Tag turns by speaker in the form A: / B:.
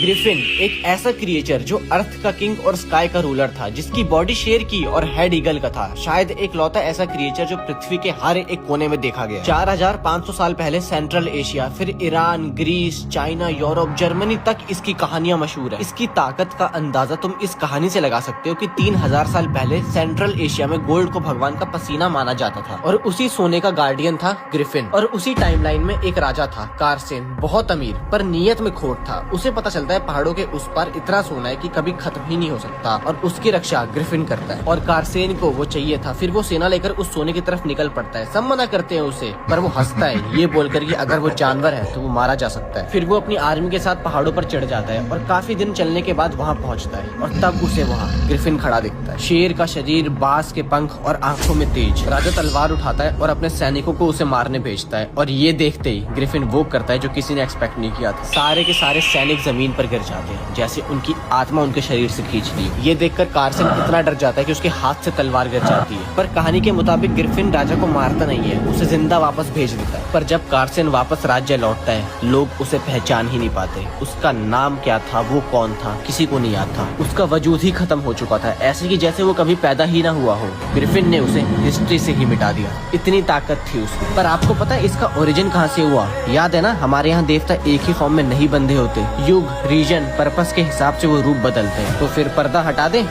A: Griffin एक ऐसा creature जो अर्थ का किंग और स्काई का रूलर था, जिसकी बॉडी शेर की और हेड ईगल का था। शायद एक लौता ऐसा क्रिएचर जो पृथ्वी के हर एक कोने में देखा गया। 4500 साल पहले सेंट्रल एशिया, फिर Iran, Greece, China, Europe, Germany तक इसकी कहानियां मशहूर है। इसकी ताकत का अंदाजा तुम इस कहानी से लगा सकते हो कि 3000 साल पहले सेंट्रल एशिया में गोल्ड को भगवान का पसीना माना जाता था और उसी सोने का गार्डियन था ग्रिफिन। और उसी टाइमलाइन में एक राजा था कारसेन, बहुत अमीर पर नीयत में खोट था। उसे पता चलता है पहाड़ों के उस पार इतना सोना है कि कभी खत्म ही नहीं हो सकता और उसकी रक्षा ग्रिफिन करता है। और कारसेन को वो चाहिए था। फिर वो सेना लेकर उस सोने की तरफ निकल पड़ता है। सब मना करते हैं उसे, पर वो हंसता है ये बोलकर कि अगर वो जानवर है तो वो मारा जा सकता है। फिर वो अपनी आर्मी के साथ पहाड़ों पर चढ़ जाता है और काफी दिन चलने के बाद वहाँ पहुँचता है और तब उसे वहाँ ग्रिफिन खड़ा दिखता है। शेर का शरीर, बांस के पंख और आंखों में तेज। राजा तलवार उठाता है और अपने सैनिकों को उसे मारने भेजता है और ये देखते ही ग्रिफिन वो करता है जो किसी ने एक्सपेक्ट नहीं किया था। सारे के सारे सैनिक जमीन पर गिर जाते हैं, जैसे उनकी आत्मा उनके शरीर से खींच ली। ये देखकर कारसेन इतना डर जाता है कि उसके हाथ से तलवार गिर जाती है। पर कहानी के मुताबिक ग्रिफिन राजा को मारता नहीं है, उसे जिंदा वापस भेज देता है। पर जब कारसेन वापस राज्य लौटता है, लोग उसे पहचान ही नहीं पाते। उसका नाम क्या था, वो कौन था, किसी को नहीं याद था। उसका वजूद ही खत्म हो चुका था, ऐसे कि जैसे वो कभी पैदा ही ना हुआ हो। ग्रिफिन ने उसे हिस्ट्री से ही मिटा दिया, इतनी ताकत थी उसकी। पर आपको पता है इसका ओरिजिन कहाँ से हुआ? याद है ना, हमारे यहाँ देवता एक ही फॉर्म में नहीं बंधे होते। युग, रीजन, पर्पस के हिसाब से वो रूप बदलते हैं। तो फिर पर्दा हटा दें।